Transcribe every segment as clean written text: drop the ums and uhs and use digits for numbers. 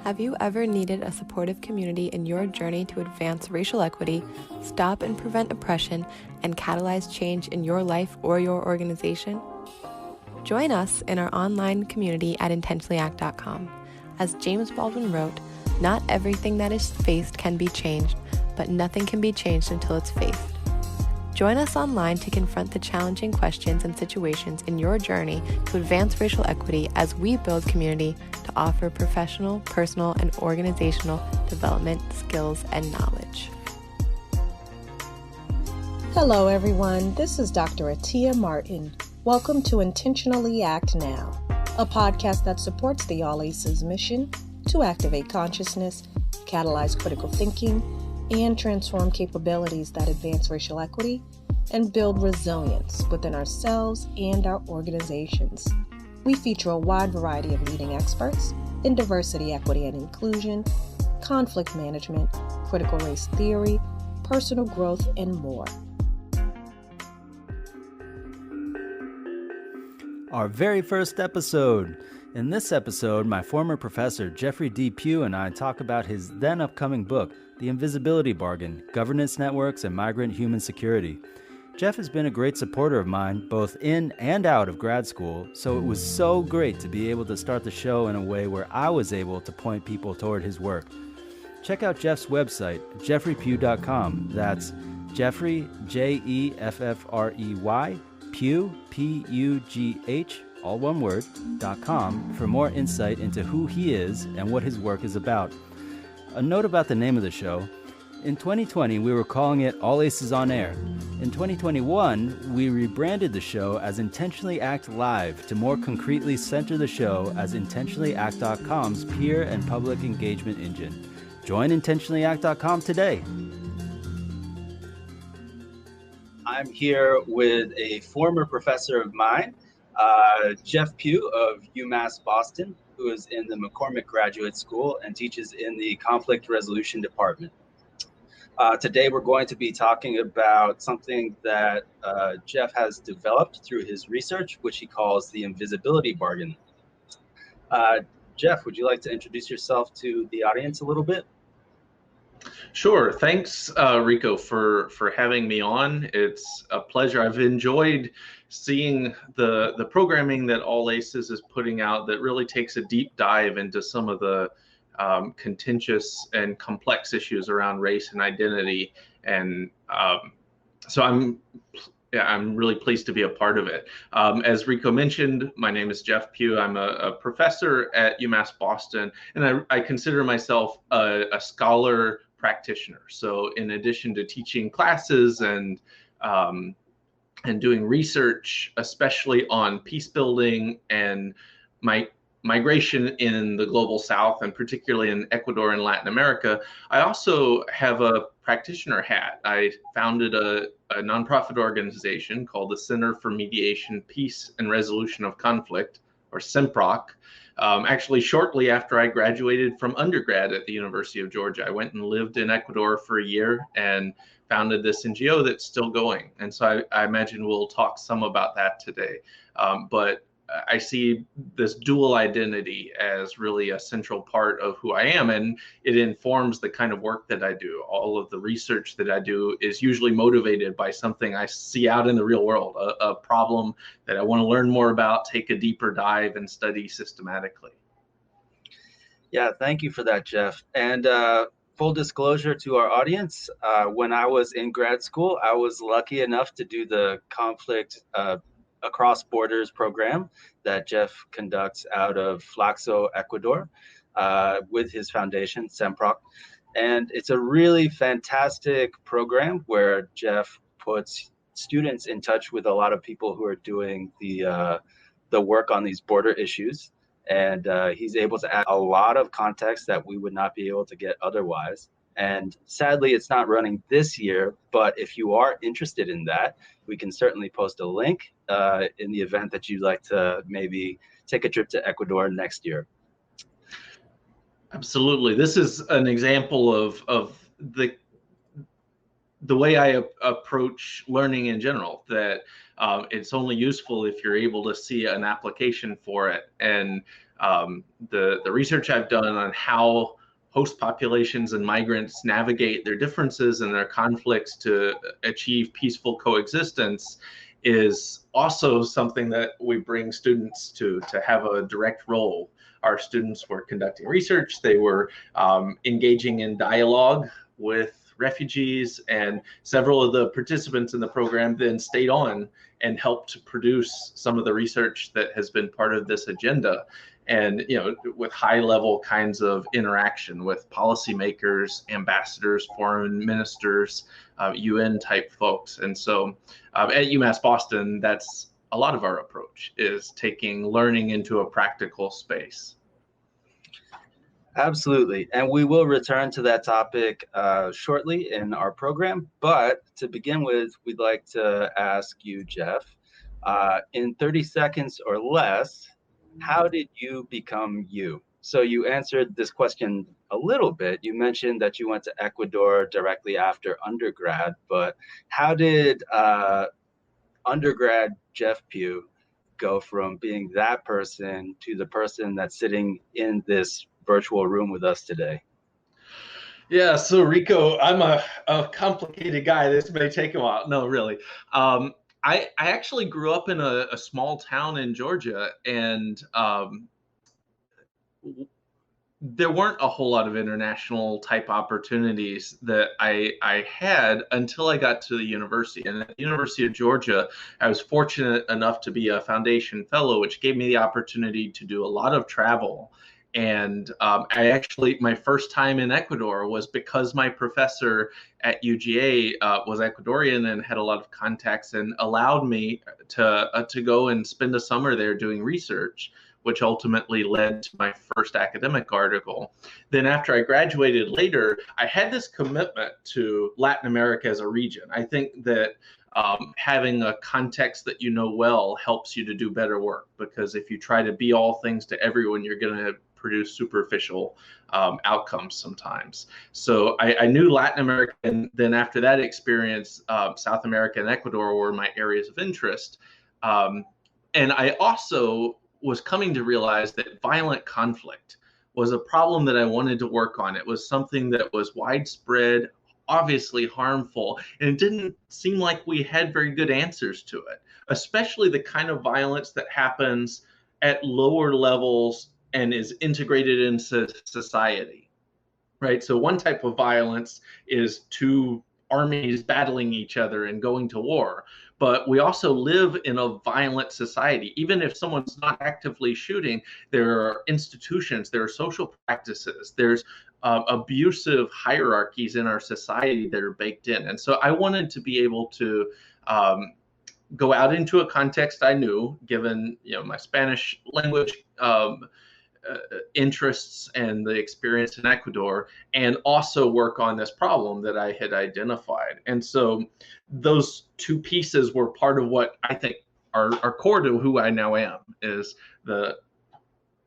Have you ever needed a supportive community in your journey to advance racial equity, stop and prevent oppression, and catalyze change in your life or your organization? Join us in our online community at intentionallyact.com. As James Baldwin wrote, "Not everything that is faced can be changed, but nothing can be changed until it's faced." Join us online to confront the challenging questions and situations in your journey to advance racial equity as we build community to offer professional, personal, and organizational development, skills, and knowledge. Hello, everyone. This is Dr. Atia Martin. Welcome to Intentionally Act Now, a podcast that supports the All Aces mission to activate consciousness, catalyze critical thinking, and transform capabilities that advance racial equity and build resilience within ourselves and our organizations. We feature a wide variety of leading experts in diversity, equity, and inclusion, conflict management, critical race theory, personal growth, and more. Our very first episode. In this episode, my former professor, Jeffrey D. Pugh, and I talk about his then upcoming book, The Invisibility Bargain, Governance Networks and Migrant Human Security. Jeff has been a great supporter of mine, both in and out of grad school, so it was so great to be able to start the show in a way where I was able to point people toward his work. Check out Jeff's website, jeffreypugh.com. That's Jeffrey, Jeffrey, Pugh, P-U-G-H, all one word, .com for more insight into who he is and what his work is about. A note about the name of the show. In 2020, we were calling it All Aces on Air. In 2021, we rebranded the show as Intentionally Act Live to more concretely center the show as IntentionallyAct.com's peer and public engagement engine. Join IntentionallyAct.com today. I'm here with a former professor of mine, Jeff Pugh of UMass Boston, who is in the McCormick Graduate School and teaches in the Conflict Resolution Department. Today we're going to be talking about something that Jeff has developed through his research, which he calls the Invisibility Bargain. Jeff, would you like to introduce yourself to the audience a little bit? Sure. Thanks, Rico, for having me on. It's a pleasure. I've enjoyed seeing the programming that All Aces is putting out that really takes a deep dive into some of the contentious and complex issues around race and identity. And so I'm really pleased to be a part of it. As Rico mentioned, my name is Jeff Pugh. I'm a professor at UMass Boston, and I consider myself a scholar practitioner. So in addition to teaching classes and doing research, especially on peace building and migration in the global South, and particularly in Ecuador and Latin America, I also have a practitioner hat. I founded a nonprofit organization called the Center for Mediation, Peace, and Resolution of Conflict, or CEMPROC. Actually, shortly after I graduated from undergrad at the University of Georgia, I went and lived in Ecuador for a year and founded this NGO that's still going. And so I imagine we'll talk some about that today. But I see this dual identity as really a central part of who I am, and it informs the kind of work that I do. All of the research that I do is usually motivated by something I see out in the real world, a problem that I want to learn more about, take a deeper dive, and study systematically. Yeah, thank you for that, Jeff. And full disclosure to our audience, when I was in grad school, I was lucky enough to do the conflict Across Borders program that Jeff conducts out of Flaxo, Ecuador, with his foundation, CEMPROC. And it's a really fantastic program where Jeff puts students in touch with a lot of people who are doing the work on these border issues. And he's able to add a lot of context that we would not be able to get otherwise. And sadly, it's not running this year, but if you are interested in that, we can certainly post a link in the event that you'd like to maybe take a trip to Ecuador next year. Absolutely. This is an example of the way I approach learning in general, that it's only useful if you're able to see an application for it. And The research I've done on how host populations and migrants navigate their differences and their conflicts to achieve peaceful coexistence is also something that we bring students to have a direct role. Our students were conducting research, they were engaging in dialogue with refugees, and several of the participants in the program then stayed on and helped to produce some of the research that has been part of this agenda. And with high level kinds of interaction with policymakers, ambassadors, foreign ministers, UN type folks. And so at UMass Boston, that's a lot of our approach, is taking learning into a practical space. Absolutely. And we will return to that topic shortly in our program. But to begin with, we'd like to ask you, Jeff, in 30 seconds or less, how did you become you? So you answered this question a little bit. You mentioned that you went to Ecuador directly after undergrad, but how did undergrad Jeff Pugh go from being that person to the person that's sitting in this virtual room with us today? Yeah, so Rico, I'm a complicated guy. This may take a while. No, really. I actually grew up in a small town in Georgia, and there weren't a whole lot of international type opportunities that I had until I got to the university. And at the University of Georgia, I was fortunate enough to be a foundation fellow, which gave me the opportunity to do a lot of travel. And I actually, my first time in Ecuador was because my professor at UGA was Ecuadorian and had a lot of contacts and allowed me to go and spend a summer there doing research, which ultimately led to my first academic article. Then after I graduated later, I had this commitment to Latin America as a region. I think that having a context that you know well helps you to do better work, because if you try to be all things to everyone, you're going to produce superficial outcomes sometimes. So I knew Latin America, and then after that experience, South America and Ecuador were my areas of interest. And I also was coming to realize that violent conflict was a problem that I wanted to work on. It was something that was widespread, obviously harmful, and it didn't seem like we had very good answers to it, especially the kind of violence that happens at lower levels and is integrated into society, right? So one type of violence is two armies battling each other and going to war. But we also live in a violent society. Even if someone's not actively shooting, there are institutions, there are social practices, there's abusive hierarchies in our society that are baked in. And so I wanted to be able to go out into a context I knew, given my Spanish language interests and the experience in Ecuador, and also work on this problem that I had identified. And so those two pieces were part of what I think are core to who I now am, is the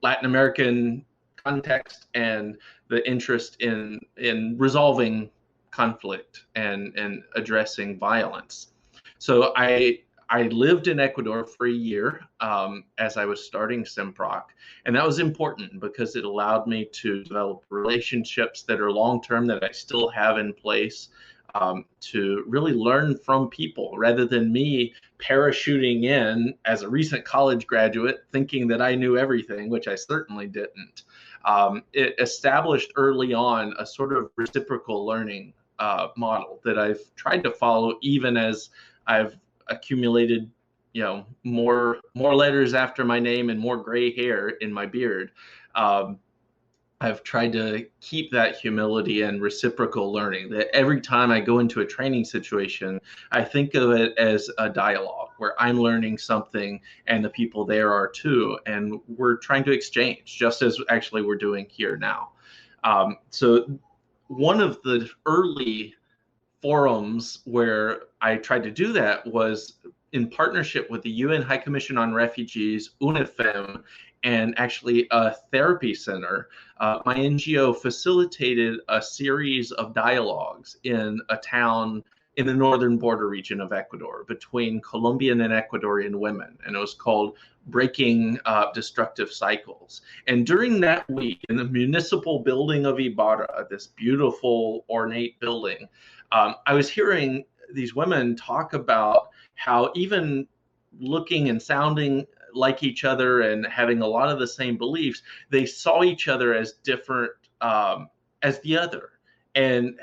Latin American context and the interest in resolving conflict and addressing violence. So I lived in Ecuador for a year as I was starting SimProc, and that was important because it allowed me to develop relationships that are long-term, that I still have in place, to really learn from people rather than me parachuting in as a recent college graduate thinking that I knew everything, which I certainly didn't. It established early on a sort of reciprocal learning model that I've tried to follow even as I've accumulated more letters after my name and more gray hair in my beard. I've tried to keep that humility and reciprocal learning, that every time I go into a training situation, I think of it as a dialogue where I'm learning something and the people there are too, and we're trying to exchange, just as actually we're doing here now. So one of the early forums where I tried to do that was in partnership with the UN High Commission on Refugees, UNIFEM, and actually a therapy center. My NGO facilitated a series of dialogues in a town in the northern border region of Ecuador between Colombian and Ecuadorian women, and it was called Breaking Destructive Cycles. And during that week, in the municipal building of Ibarra, this beautiful ornate building, I was hearing these women talk about how even looking and sounding like each other and having a lot of the same beliefs, they saw each other as different as the other. And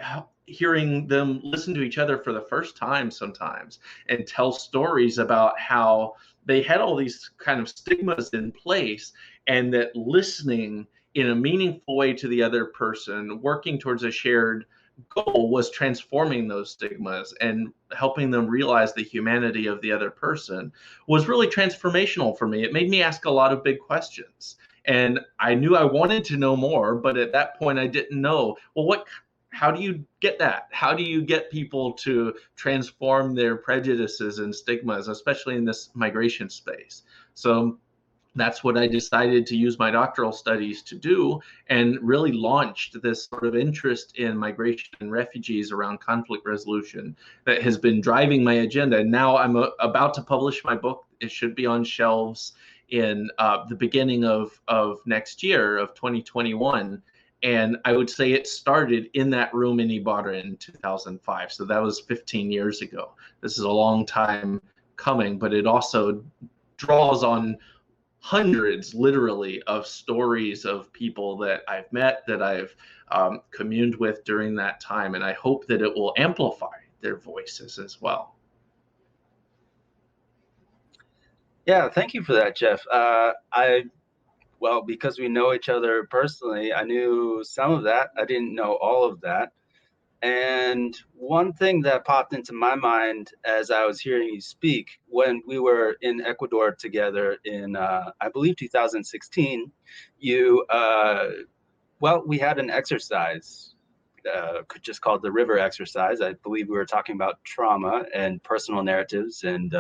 hearing them listen to each other for the first time sometimes and tell stories about how they had all these kind of stigmas in place, and that listening in a meaningful way to the other person, working towards a shared goal, was transforming those stigmas and helping them realize the humanity of the other person, was really transformational for me. It made me ask a lot of big questions. And I knew I wanted to know more, but at that point I didn't know, well, how do you get that? How do you get people to transform their prejudices and stigmas, especially in this migration space? So that's what I decided to use my doctoral studies to do, and really launched this sort of interest in migration and refugees around conflict resolution that has been driving my agenda. And now I'm about to publish my book. It should be on shelves in the beginning of next year, of 2021. And I would say it started in that room in Ibarra in 2005. So that was 15 years ago. This is a long time coming, but it also draws on hundreds, literally, of stories of people that I've met, that I've communed with during that time. And I hope that it will amplify their voices as well. Yeah, thank you for that, Jeff. Well, because we know each other personally, I knew some of that. I didn't know all of that. And one thing that popped into my mind as I was hearing you speak, when we were in Ecuador together in, I believe, 2016, we had an exercise, just called the river exercise. I believe we were talking about trauma and personal narratives, and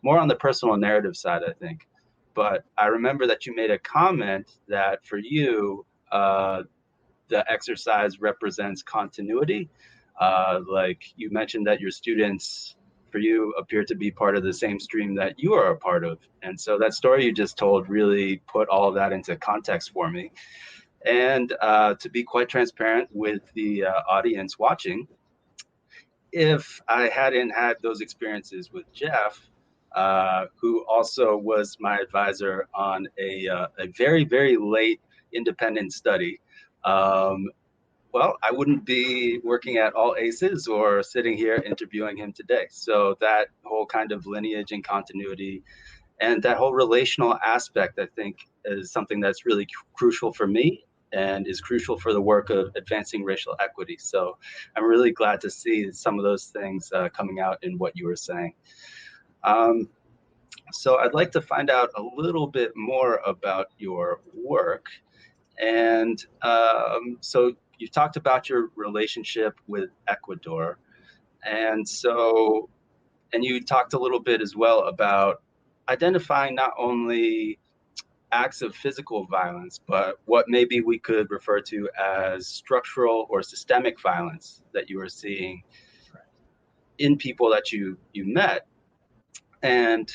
more on the personal narrative side, I think. But I remember that you made a comment that for you, the exercise represents continuity. Like you mentioned that your students, for you, appear to be part of the same stream that you are a part of. And so that story you just told really put all of that into context for me. And to be quite transparent with the audience watching, if I hadn't had those experiences with Jeff, who also was my advisor on a very, very late independent study, I wouldn't be working at All Aces or sitting here interviewing him today. So that whole kind of lineage and continuity and that whole relational aspect, I think, is something that's really crucial for me and is crucial for the work of advancing racial equity. So I'm really glad to see some of those things coming out in what you were saying. So I'd like to find out a little bit more about your work. And so you talked about your relationship with Ecuador. And you talked a little bit as well about identifying not only acts of physical violence, but what maybe we could refer to as structural or systemic violence that you were seeing in people that you met. And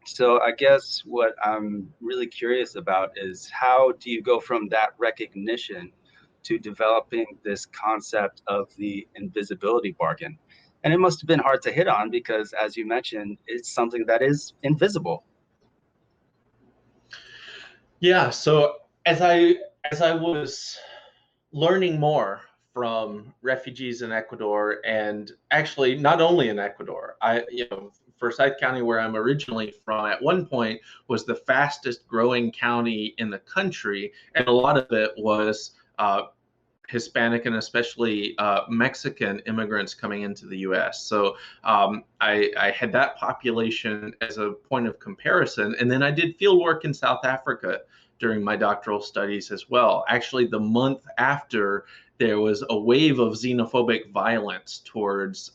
so I guess what I'm really curious about is, how do you go from that recognition to developing this concept of the invisibility bargain? And it must have been hard to hit on because, as you mentioned, it's something that is invisible. Yeah, so as I was learning more from refugees in Ecuador, and actually not only in Ecuador, Forsyth County, where I'm originally from, at one point was the fastest growing county in the country, and a lot of it was Hispanic and especially Mexican immigrants coming into the U.S. So I had that population as a point of comparison. And then I did field work in South Africa during my doctoral studies as well. Actually, the month after, there was a wave of xenophobic violence towards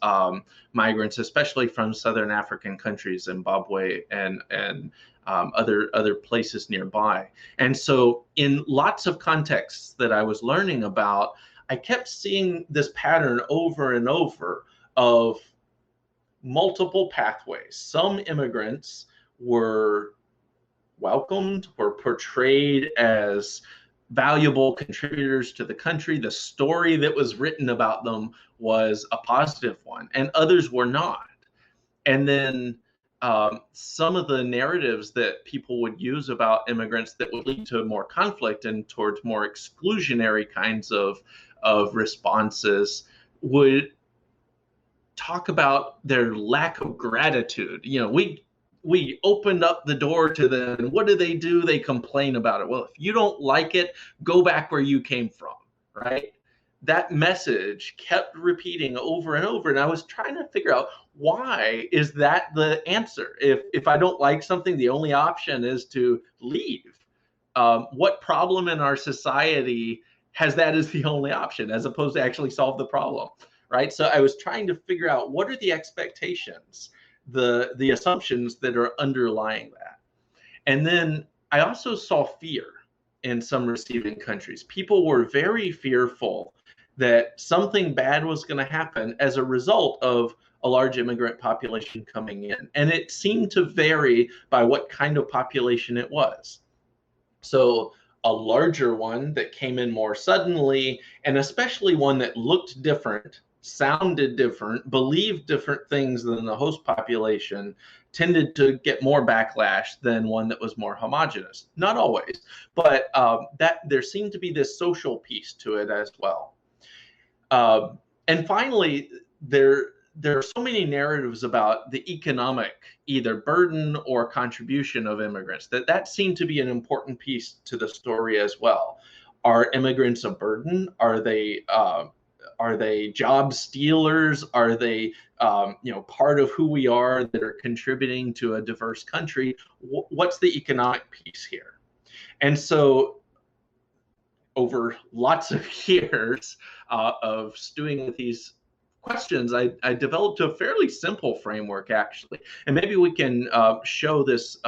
migrants, especially from Southern African countries, Zimbabwe and other places nearby. And so in lots of contexts that I was learning about, I kept seeing this pattern over and over of multiple pathways. Some immigrants were welcomed, were portrayed as valuable contributors to the country. The story that was written about them was a positive one, and others were not. And then some of the narratives that people would use about immigrants that would lead to more conflict and towards more exclusionary kinds of responses would talk about their lack of gratitude. You know, we opened up the door to them, and what do? They complain about it. Well, if you don't like it, go back where you came from, right? That message kept repeating over and over, and I was trying to figure out, why is that the answer? If I don't like something, the only option is to leave. What problem in our society has that as the only option, as opposed to actually solve the problem, right? So I was trying to figure out, what are the expectations, the assumptions that are underlying that. And then I also saw fear in some receiving countries. People were very fearful that something bad was going to happen as a result of a large immigrant population coming in. And it seemed to vary by what kind of population it was. So a larger one that came in more suddenly, and especially one that looked different, sounded different, believed different things than the host population, tended to get more backlash than one that was more homogenous. Not always, but that there seemed to be this social piece to it as well. And finally, there are so many narratives about the economic either burden or contribution of immigrants that seemed to be an important piece to the story as well. Are immigrants a burden? Are they job stealers? Are they part of who we are that are contributing to a diverse country? What's the economic piece here? And so over lots of years of stewing with these questions, I developed a fairly simple framework, actually. And maybe we can show this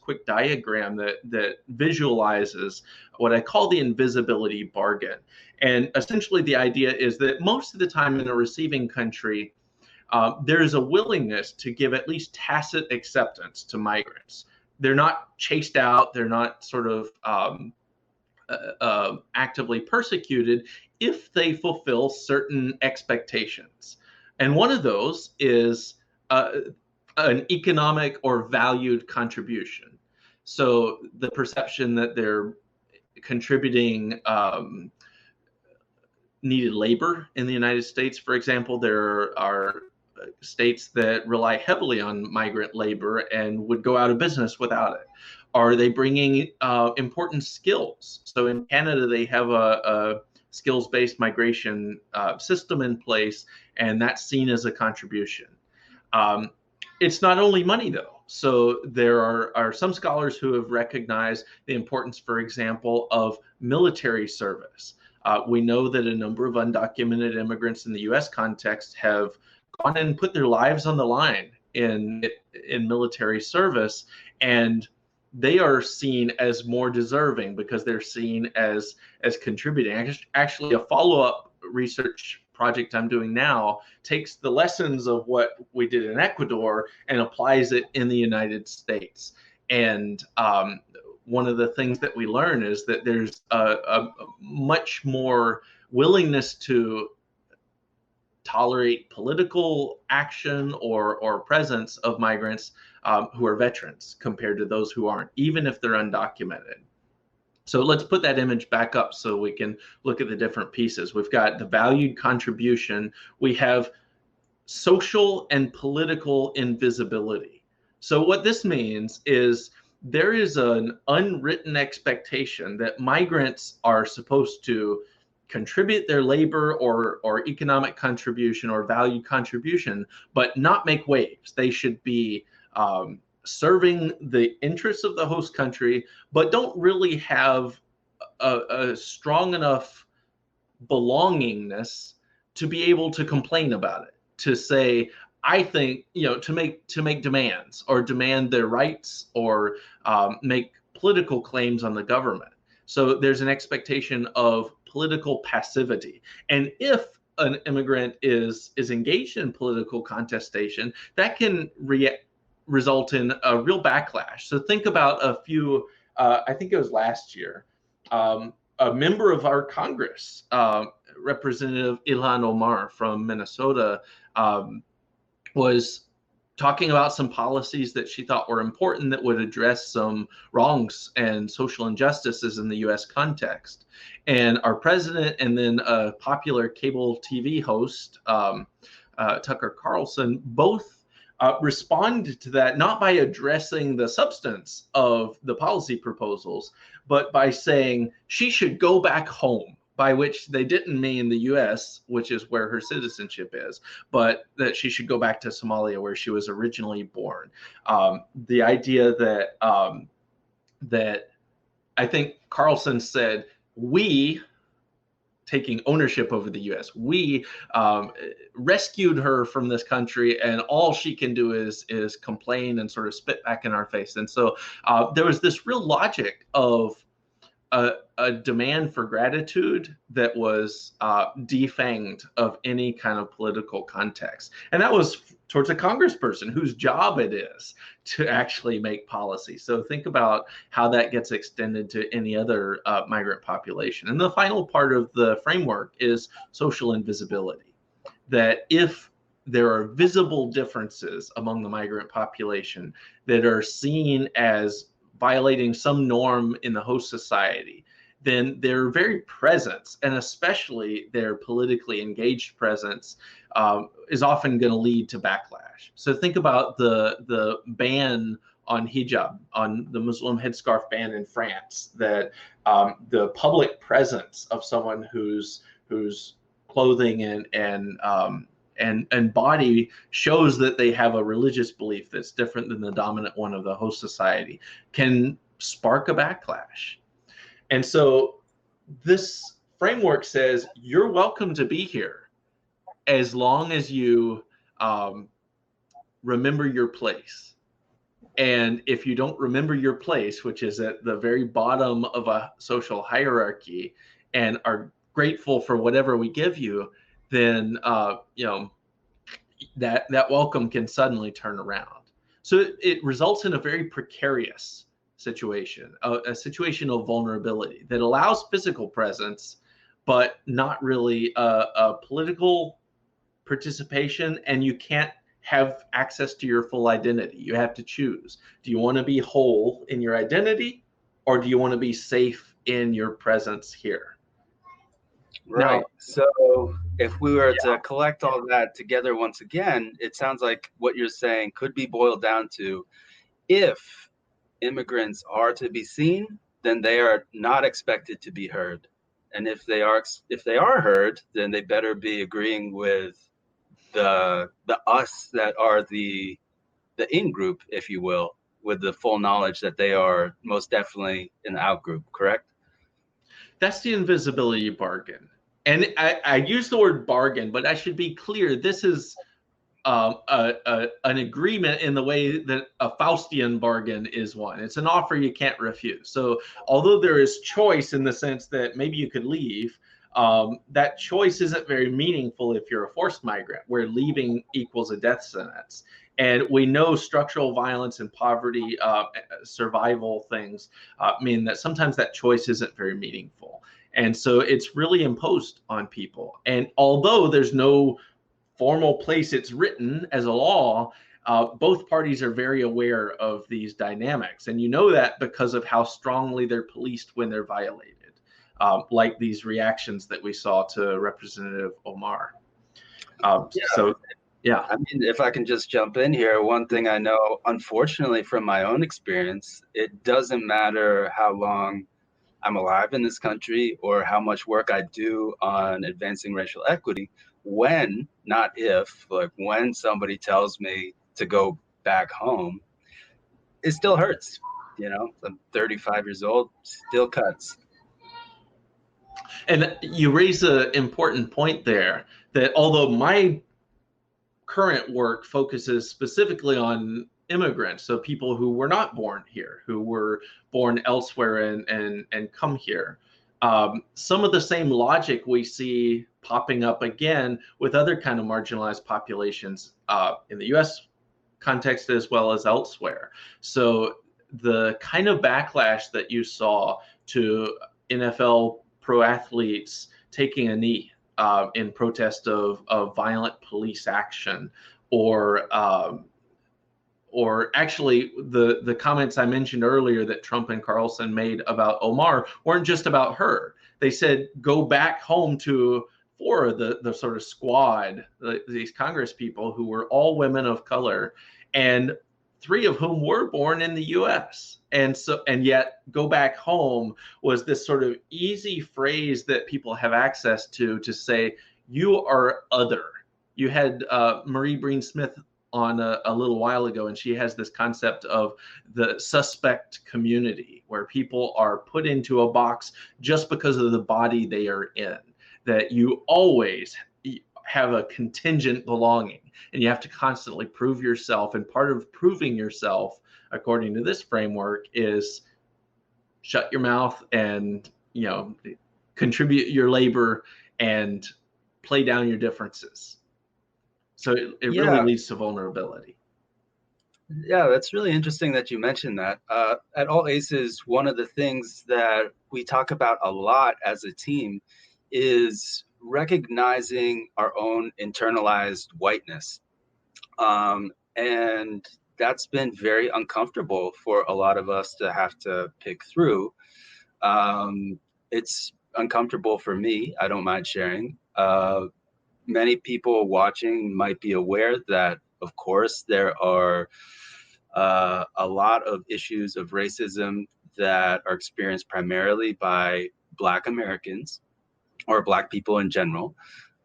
quick diagram that visualizes what I call the invisibility bargain. And essentially the idea is that most of the time in a receiving country, there is a willingness to give at least tacit acceptance to migrants. They're not chased out, they're not sort of actively persecuted if they fulfill certain expectations. And one of those is an economic or valued contribution. So the perception that they're contributing needed labor in the United States, for example. There are states that rely heavily on migrant labor and would go out of business without it. Are they bringing important skills? So in Canada, they have a skills-based migration system in place, and that's seen as a contribution. It's not only money, though. So there are some scholars who have recognized the importance, for example, of military service. We know that a number of undocumented immigrants in the U.S. context have gone and put their lives on the line in military service, and they are seen as more deserving because they're seen as contributing. Actually, a follow-up research project I'm doing now takes the lessons of what we did in Ecuador and applies it in the United States. And one of the things that we learn is that there's a much more willingness to tolerate political action or presence of migrants who are veterans compared to those who aren't, even if they're undocumented. So let's put that image back up so we can look at the different pieces. We've got the valued contribution. We have social and political invisibility. So what this means is there is an unwritten expectation that migrants are supposed to contribute their labor or economic contribution or valued contribution, but not make waves. They should be serving the interests of the host country, but don't really have a strong enough belongingness to be able to complain about it, to say, I think, to make demands or demand their rights or make political claims on the government. So there's an expectation of political passivity. And if an immigrant is engaged in political contestation, that can result in a real backlash. So think about a few, I think it was last year, a member of our Congress, Representative Ilhan Omar from Minnesota, was talking about some policies that she thought were important that would address some wrongs and social injustices in the US context. And our president and then a popular cable TV host, Tucker Carlson, both responded to that, not by addressing the substance of the policy proposals, but by saying she should go back home, by which they didn't mean the US, which is where her citizenship is, but that she should go back to Somalia, where she was originally born. The idea that, that I think Carlson said, we, taking ownership over the US, we rescued her from this country, and all she can do is complain and sort of spit back in our face. And so there was this real logic of a demand for gratitude that was defanged of any kind of political context. And that was towards a congressperson whose job it is to actually make policy. So think about how that gets extended to any other migrant population. And the final part of the framework is social invisibility, that if there are visible differences among the migrant population that are seen as violating some norm in the host society, then their very presence, and especially their politically engaged presence, is often going to lead to backlash. So think about the ban on hijab, on the Muslim headscarf ban in France, that the public presence of someone whose clothing and body shows that they have a religious belief that's different than the dominant one of the host society can spark a backlash. And so this framework says you're welcome to be here as long as you remember your place. And if you don't remember your place, which is at the very bottom of a social hierarchy, and are grateful for whatever we give you, then that welcome can suddenly turn around. So it results in a very precarious situation, a situation of vulnerability that allows physical presence, but not really a political participation, and you can't have access to your full identity. You have to choose. Do you want to be whole in your identity, or do you want to be safe in your presence here? Right. Now, so if we were to collect all that together once again, it sounds like what you're saying could be boiled down to, if immigrants are to be seen, then they are not expected to be heard. And if they are heard, then they better be agreeing with the us that are the in group, if you will, with the full knowledge that they are most definitely in the out group, correct? That's the invisibility bargain. And I use the word bargain, but I should be clear. This is an agreement in the way that a Faustian bargain is one. It's an offer you can't refuse. So although there is choice in the sense that maybe you could leave, that choice isn't very meaningful if you're a forced migrant, where leaving equals a death sentence. And we know structural violence and poverty, survival things mean that sometimes that choice isn't very meaningful. And so it's really imposed on people. And although there's no formal place it's written as a law, both parties are very aware of these dynamics. And you know that because of how strongly they're policed when they're violated, like these reactions that we saw to Representative Omar. So, yeah. I mean, if I can just jump in here, one thing I know, unfortunately, from my own experience, it doesn't matter how long I'm alive in this country or how much work I do on advancing racial equity, when, not if, like when somebody tells me to go back home, it still hurts. You know, I'm 35 years old, still cuts. And you raise an important point there, that although my current work focuses specifically on immigrants, so people who were not born here, who were born elsewhere and come here, some of the same logic we see popping up again with other kind of marginalized populations in the U.S. context as well as elsewhere. So the kind of backlash that you saw to NFL pro athletes taking a knee in protest of violent police action, or actually the comments I mentioned earlier that Trump and Carlson made about Omar weren't just about her. They said, go back home to four of the sort of squad, these Congress people who were all women of color, and three of whom were born in the US. And yet go back home was this sort of easy phrase that people have access to say, you are other. You had Marie Breen Smith on a little while ago, and she has this concept of the suspect community, where people are put into a box just because of the body they are in, that you always have a contingent belonging and you have to constantly prove yourself. And part of proving yourself, according to this framework, is shut your mouth and, contribute your labor and play down your differences. So it really leads to vulnerability. Yeah, that's really interesting that you mentioned that. At All Aces, one of the things that we talk about a lot as a team is recognizing our own internalized whiteness. And that's been very uncomfortable for a lot of us to have to pick through. It's uncomfortable for me. I don't mind sharing. Many people watching might be aware that, of course, there are a lot of issues of racism that are experienced primarily by Black Americans or Black people in general.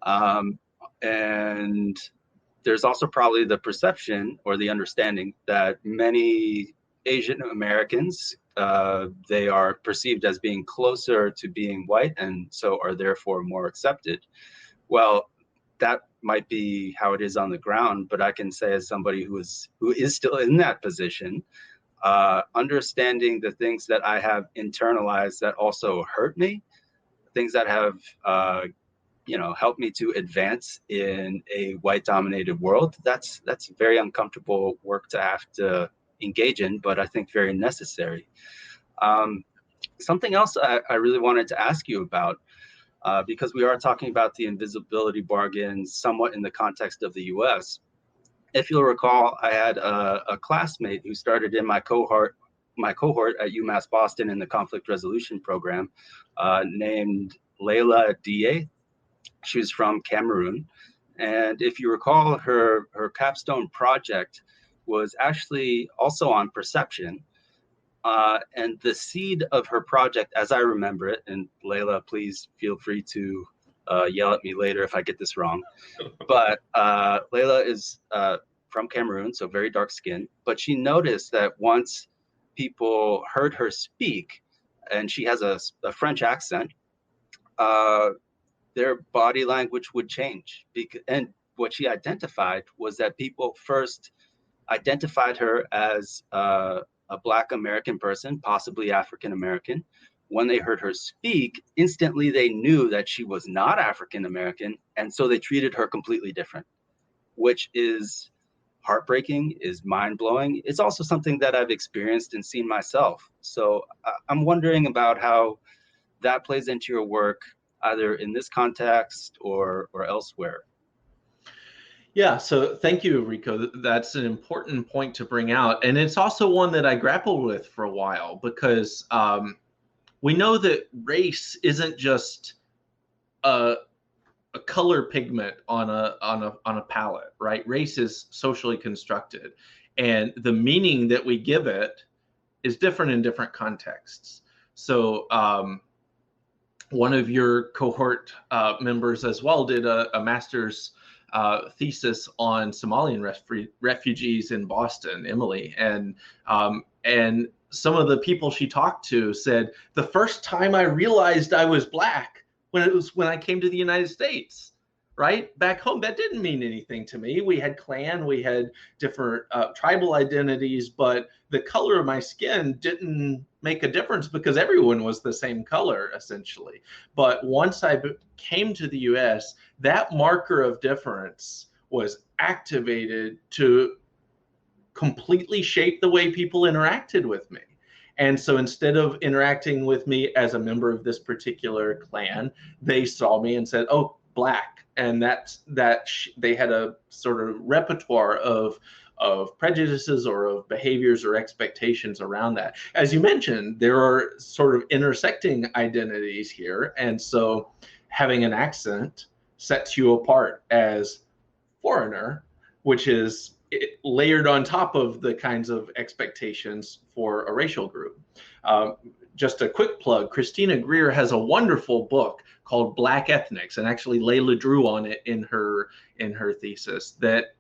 And there's also probably the perception or the understanding that many Asian Americans, they are perceived as being closer to being white and so are therefore more accepted. Well, that might be how it is on the ground, but I can say, as somebody who is still in that position, understanding the things that I have internalized that also hurt me, things that have helped me to advance in a white-dominated world, that's very uncomfortable work to have to engage in, but I think very necessary. Something else I really wanted to ask you about, because we are talking about the Invisibility Bargain somewhat in the context of the US. If you'll recall, I had a classmate who started in my cohort at UMass Boston in the conflict resolution program, named Layla Da. She was from Cameroon. And if you recall, her capstone project was actually also on perception. And the seed of her project, as I remember it, and Layla, please feel free to yell at me later if I get this wrong. But Layla is from Cameroon, so very dark skin. But she noticed that once people heard her speak, and she has a French accent, their body language would change. And what she identified was that people first identified her as a Black American person, possibly African American. When they heard her speak, instantly they knew that she was not African American, and so they treated her completely different, which is heartbreaking, is mind-blowing. It's also something that I've experienced and seen myself. So I'm wondering about how that plays into your work, either in this context or elsewhere. Yeah, so thank you, Enrico. That's an important point to bring out. And it's also one that I grappled with for a while, because we know that race isn't just a color pigment on a palette, right? Race is socially constructed, and the meaning that we give it is different in different contexts. So one of your cohort members as well did a master's thesis on Somalian refugees in Boston, Emily, and some of the people she talked to said, the first time I realized I was Black when I came to the United States, right? Back home, that didn't mean anything to me. We had clan, we had different tribal identities, but the color of my skin didn't make a difference because everyone was the same color essentially. But once I came to the US, that marker of difference was activated to completely shape the way people interacted with me. And so instead of interacting with me as a member of this particular clan, they saw me and said, "Oh, black." And they had a sort of repertoire of prejudices or of behaviors or expectations around that. As you mentioned, there are sort of intersecting identities here. And so having an accent sets you apart as foreigner, which is layered on top of the kinds of expectations for a racial group. Just a quick plug, Christina Greer has a wonderful book called Black Ethnics, and actually Layla drew on it in her thesis, that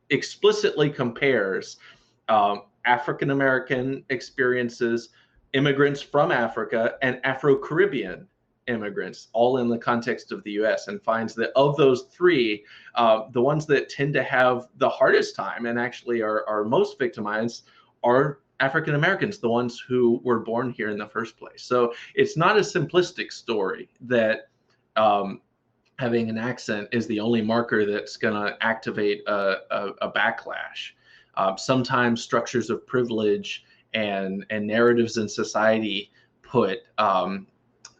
explicitly compares African-American experiences, immigrants from Africa, and Afro-Caribbean immigrants, all in the context of the US, and finds that of those three, the ones that tend to have the hardest time and actually are most victimized are African Americans, the ones who were born here in the first place. So it's not a simplistic story that having an accent is the only marker that's going to activate a backlash. Sometimes structures of privilege and narratives in society put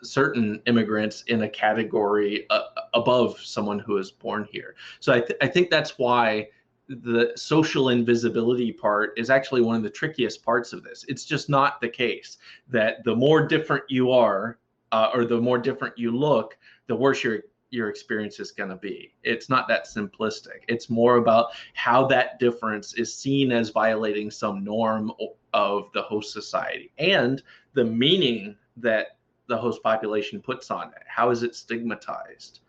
certain immigrants in a category above someone who is born here. So I think that's why the social invisibility part is actually one of the trickiest parts of this. It's just not the case that the more different you are, or the more different you look, the worse your experience is going to be. It's not that simplistic. It's more about how that difference is seen as violating some norm of the host society and the meaning that the host population puts on it. How is it stigmatized?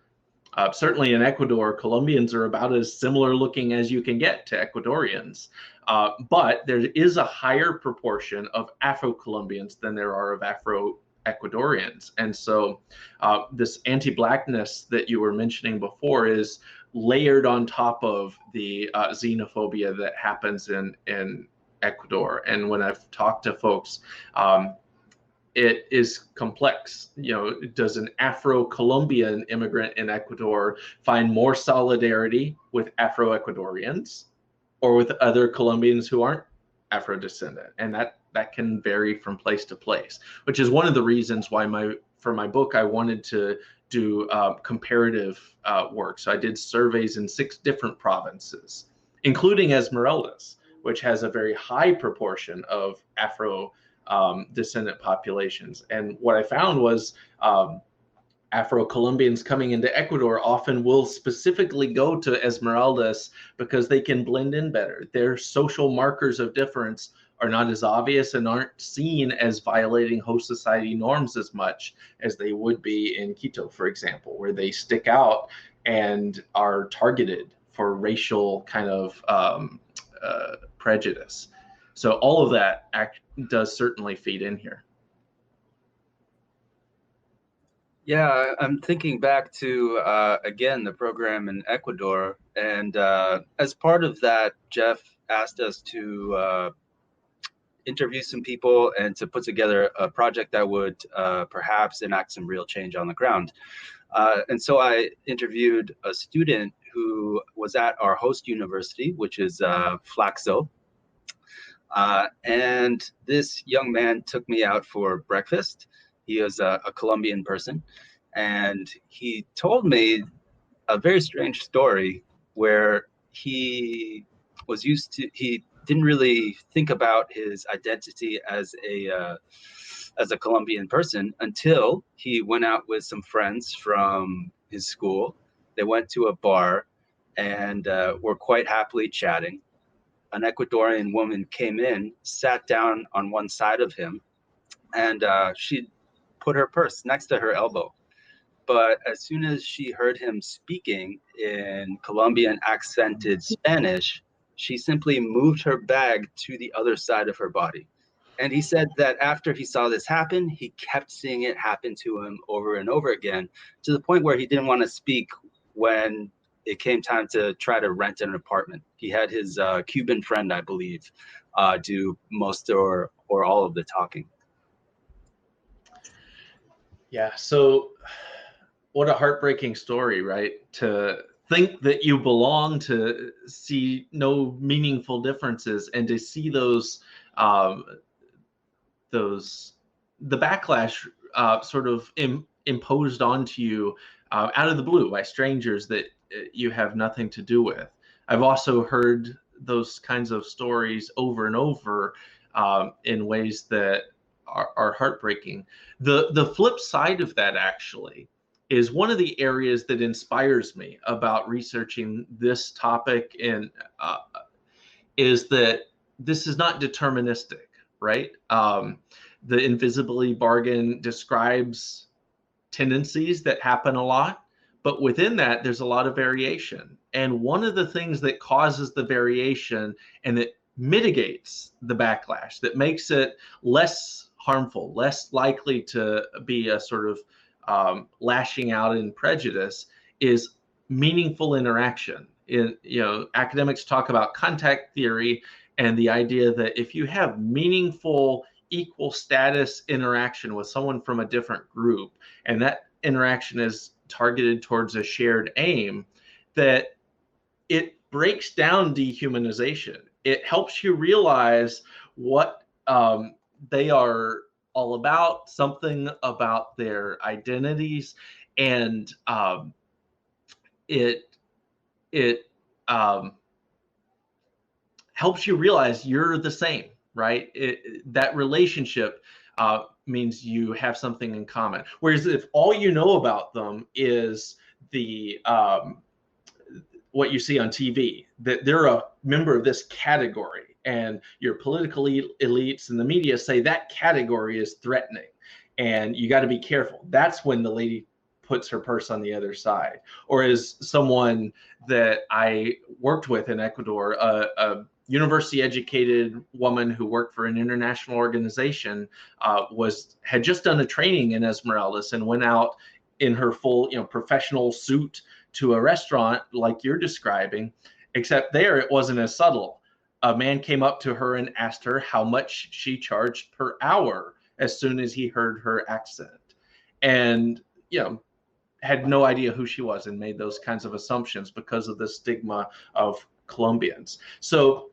Certainly in Ecuador, Colombians are about as similar looking as you can get to Ecuadorians. But there is a higher proportion of Afro-Colombians than there are of Afro-Ecuadorians. And so this anti-Blackness that you were mentioning before is layered on top of the xenophobia that happens in Ecuador. And when I've talked to folks, it is complex. Does an Afro-Colombian immigrant in Ecuador find more solidarity with Afro-Ecuadorians or with other Colombians who aren't Afro-descendant? And that can vary from place to place, which is one of the reasons why for my book, I wanted to do comparative work. So I did surveys in 6 different provinces, including Esmeraldas, which has a very high proportion of Afro descendant populations. And what I found was Afro-Colombians coming into Ecuador often will specifically go to Esmeraldas because they can blend in better. Their social markers of difference are not as obvious and aren't seen as violating host society norms as much as they would be in Quito, for example, where they stick out and are targeted for racial kind of prejudice. So all of that does certainly feed in here. Yeah, I'm thinking back to, again, the program in Ecuador. And as part of that, Jeff asked us to interview some people and to put together a project that would perhaps enact some real change on the ground. And so I interviewed a student who was at our host university, which is Flaxo. And this young man took me out for breakfast. He is a Colombian person. And he told me a very strange story where he didn't really think about his identity as a Colombian person until he went out with some friends from his school. They went to a bar and were quite happily chatting. An Ecuadorian woman came in, sat down on one side of him, and she put her purse next to her elbow. But as soon as she heard him speaking in Colombian accented Spanish, she simply moved her bag to the other side of her body. And he said that after he saw this happen, he kept seeing it happen to him over and over again, to the point where he didn't want to speak when it came time to try to rent an apartment. He had his Cuban friend, I believe, do most or all of the talking. Yeah. So what a heartbreaking story, right? To think that you belong, to see no meaningful differences, and to see um, the backlash sort of imposed onto you out of the blue by strangers that you have nothing to do with. I've also heard those kinds of stories over and over in ways that are heartbreaking. The flip side of that actually is one of the areas that inspires me about researching this topic, and is that this is not deterministic, right? The Invisibility Bargain describes tendencies that happen a lot, but within that, there's a lot of variation. And one of the things that causes the variation and that mitigates the backlash, that makes it less harmful, less likely to be a sort of lashing out in prejudice, is meaningful interaction. Academics talk about contact theory and the idea that if you have meaningful equal status interaction with someone from a different group, and that interaction is targeted towards a shared aim, that it breaks down dehumanization. It helps you realize what they are all about, something about their identities, and it helps you realize you're the same, right? That relationship means you have something in common. Whereas if all you know about them is the what you see on TV, that they're a member of this category, and your political elites and the media say that category is threatening, and you got to be careful. That's when the lady puts her purse on the other side. Or as someone that I worked with in Ecuador, a university educated woman who worked for an international organization, had just done a training in Esmeraldas and went out in her full professional suit to a restaurant like you're describing, except there it wasn't as subtle. A man came up to her and asked her how much she charged per hour as soon as he heard her accent, and had no idea who she was and made those kinds of assumptions because of the stigma of Colombians. So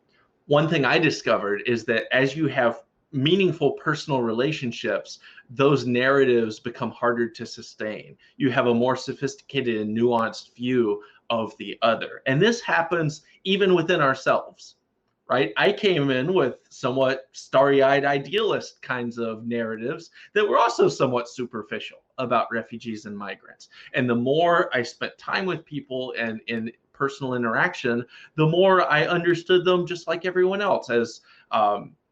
one thing I discovered is that as you have meaningful personal relationships, those narratives become harder to sustain. You have a more sophisticated and nuanced view of the other. And this happens even within ourselves, right? I came in with somewhat starry-eyed idealist kinds of narratives that were also somewhat superficial about refugees and migrants. And the more I spent time with people and in personal interaction, the more I understood them just like everyone else, as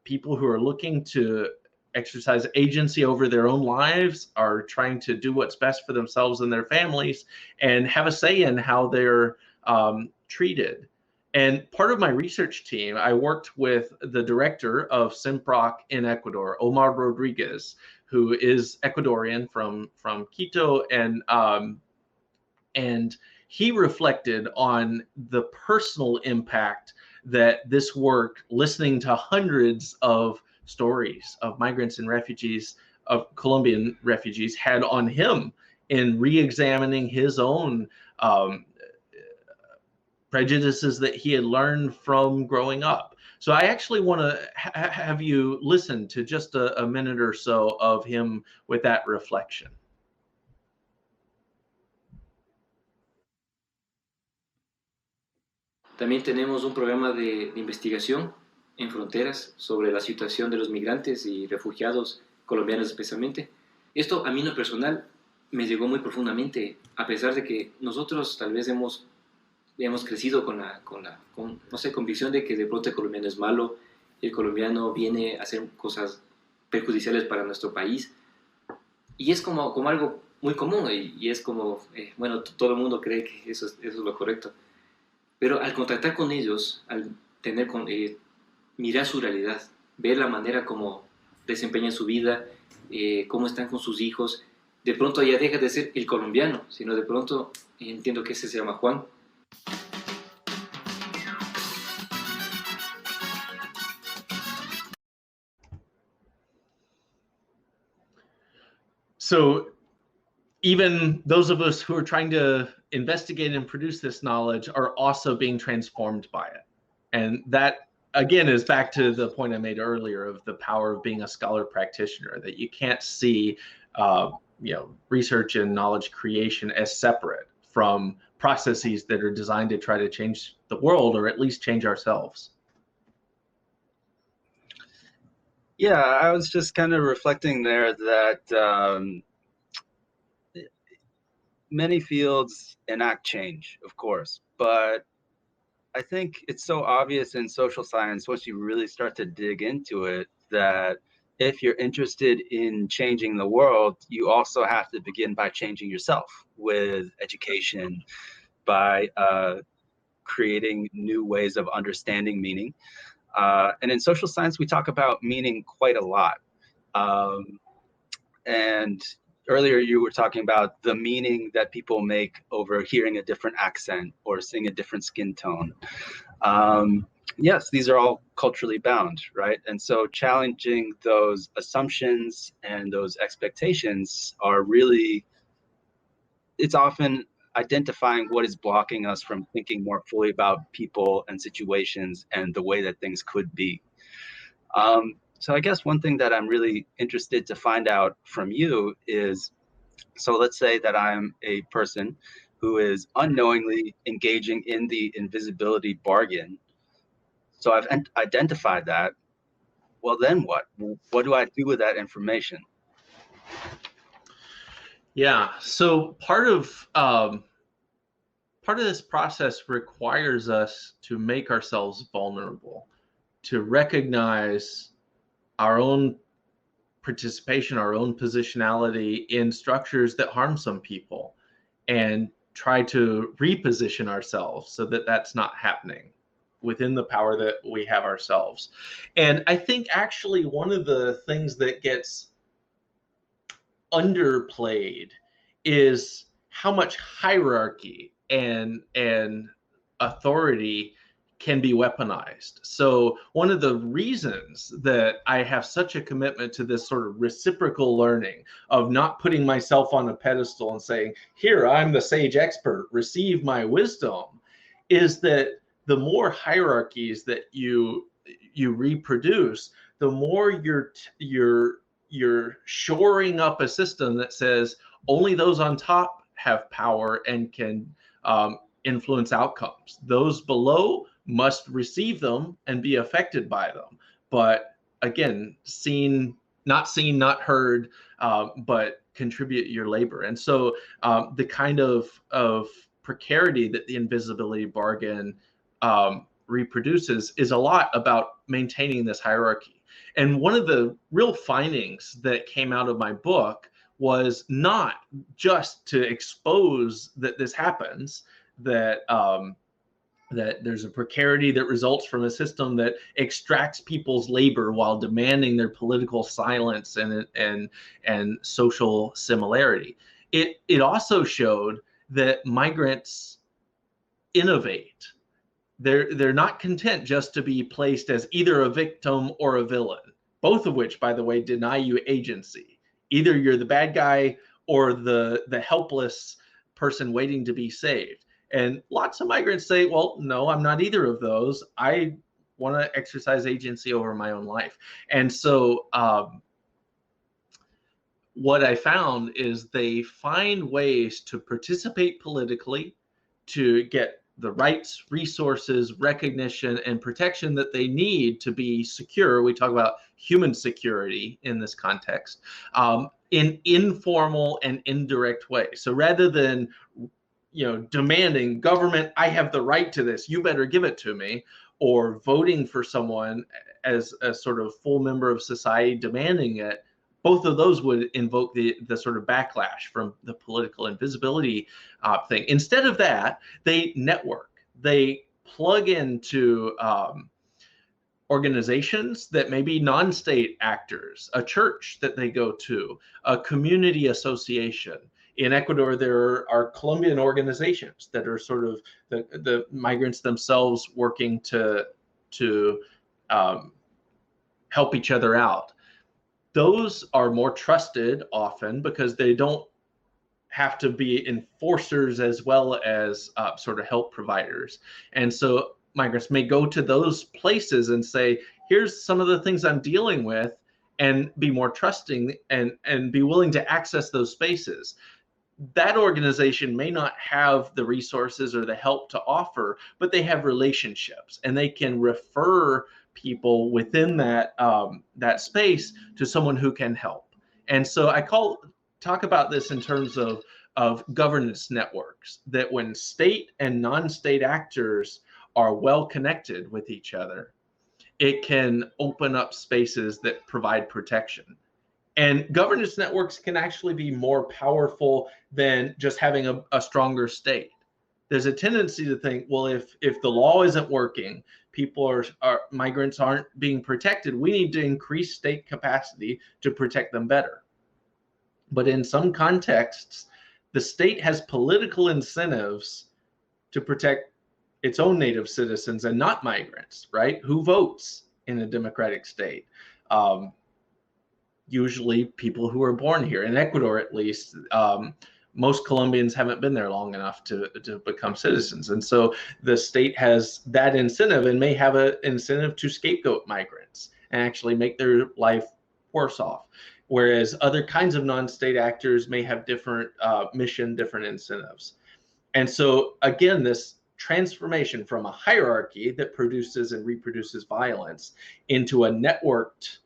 people who are looking to exercise agency over their own lives, are trying to do what's best for themselves and their families, and have a say in how they're treated. And part of my research team, I worked with the director of SIMPROC in Ecuador, Omar Rodriguez, who is Ecuadorian from Quito, and he reflected on the personal impact that this work, listening to hundreds of stories of migrants and refugees, of Colombian refugees, had on him in re-examining his own prejudices that he had learned from growing up. So I actually want to have you listen to just a minute or so of him with that reflection. También tenemos un programa de investigación en fronteras sobre la situación de los migrantes y refugiados colombianos especialmente. Esto a mí en lo personal me llegó muy profundamente, a pesar de que nosotros tal vez hemos crecido con no sé, convicción de que de pronto el colombiano es malo, el colombiano viene a hacer cosas perjudiciales para nuestro país, y es como algo muy común, y es como, bueno, todo el mundo cree que eso es lo correcto. Pero al contactar con ellos, al mirar su realidad, ver la manera como desempeñan su vida, cómo están con sus hijos, de pronto ya deja de ser el colombiano, sino de pronto entiendo que ese se llama Juan. So even those of us who are trying to investigate and produce this knowledge are also being transformed by it. And that, again, is back to the point I made earlier of the power of being a scholar practitioner, that you can't see research and knowledge creation as separate from processes that are designed to try to change the world, or at least change ourselves. Yeah, I was just kind of reflecting there that many fields enact change, of course, but I think it's so obvious in social science once you really start to dig into it that if you're interested in changing the world, you also have to begin by changing yourself with education, by creating new ways of understanding meaning. And in social science, we talk about meaning quite a lot. And earlier you were talking about the meaning that people make over hearing a different accent or seeing a different skin tone. Yes, these are all culturally bound, right? And so challenging those assumptions and those expectations are really, it's often identifying what is blocking us from thinking more fully about people and situations and the way that things could be. So I guess one thing that I'm really interested to find out from you is, so let's say that I'm a person who is unknowingly engaging in the invisibility bargain. So I've identified that. Well, then what? What do I do with that information? Yeah, so part of this process requires us to make ourselves vulnerable, to recognize our own participation, our own positionality in structures that harm some people, and try to reposition ourselves so that that's not happening within the power that we have ourselves. And I think actually one of the things that gets underplayed is how much hierarchy and authority can be weaponized. So one of the reasons that I have such a commitment to this sort of reciprocal learning of not putting myself on a pedestal and saying, here, I'm the sage expert, receive my wisdom, is that the more hierarchies that you reproduce, the more you're shoring up a system that says only those on top have power and can influence outcomes. Those below must receive them and be affected by them. But again, not seen, not heard, but contribute your labor. And so the kind of precarity that the invisibility bargain reproduces is a lot about maintaining this hierarchy. And one of the real findings that came out of my book was not just to expose that this happens, that that there's a precarity that results from a system that extracts people's labor while demanding their political silence and social similarity. It also showed that migrants innovate. They're not content just to be placed as either a victim or a villain, both of which, by the way, deny you agency. Either you're the bad guy or the helpless person waiting to be saved. And lots of migrants say, well, no, I'm not either of those. I want to exercise agency over my own life. And so what I found is they find ways to participate politically, to get the rights, resources, recognition, and protection that they need to be secure. We talk about human security in this context, in informal and indirect ways. So rather than demanding, government, I have the right to this, you better give it to me, or voting for someone as a sort of full member of society demanding it, both of those would invoke the sort of backlash from the political invisibility thing. Instead of that, they network. They plug into organizations that may be non-state actors, a church that they go to, a community association. In Ecuador, there are Colombian organizations that are sort of the migrants themselves working to help each other out. Those are more trusted often because they don't have to be enforcers as well as sort of help providers. And so migrants may go to those places and say, here's some of the things I'm dealing with, and be more trusting and be willing to access those spaces. That organization may not have the resources or the help to offer, but they have relationships, and they can refer people within that that space to someone who can help. And so I talk about this in terms of governance networks, that when state and non-state actors are well connected with each other, it can open up spaces that provide protection. And governance networks can actually be more powerful than just having a stronger state. There's a tendency to think, well, if the law isn't working, migrants aren't being protected, we need to increase state capacity to protect them better. But in some contexts, the state has political incentives to protect its own native citizens and not migrants, right? Who votes in a democratic state? Usually people who are born here. In Ecuador, at least, most Colombians haven't been there long enough to become citizens. And so the state has that incentive, and may have an incentive to scapegoat migrants and actually make their life worse off. Whereas other kinds of non-state actors may have different mission, different incentives. And so again, this transformation from a hierarchy that produces and reproduces violence into a networked,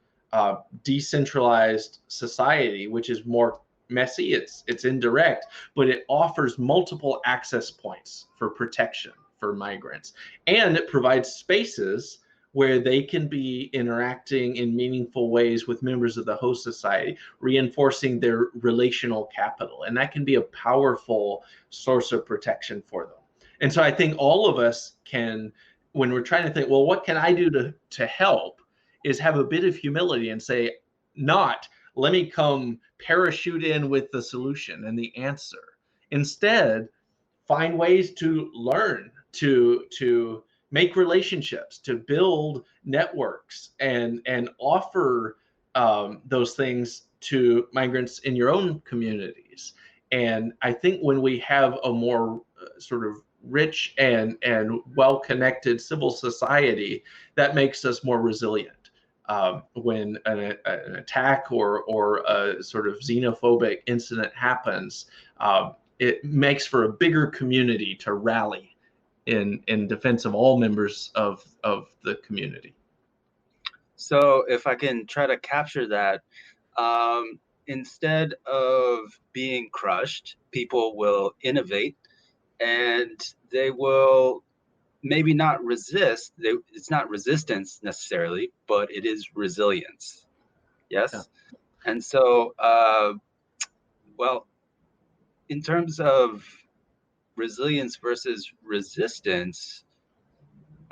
decentralized society, which is more messy, it's indirect, but it offers multiple access points for protection for migrants. And it provides spaces where they can be interacting in meaningful ways with members of the host society, reinforcing their relational capital. And that can be a powerful source of protection for them. And so I think all of us can, when we're trying to think, well, what can I do to help, is have a bit of humility and say, not, let me come parachute in with the solution and the answer. Instead, find ways to learn, to make relationships, to build networks, and offer those things to migrants in your own communities. And I think when we have a more sort of rich and well-connected civil society, that makes us more resilient. When an attack or a sort of xenophobic incident happens, it makes for a bigger community to rally in defense of all members of the community. So if I can try to capture that, instead of being crushed, people will innovate, and they will maybe not resist. It's not resistance necessarily, but it is resilience. Yes. Yeah. And so, well, in terms of resilience versus resistance,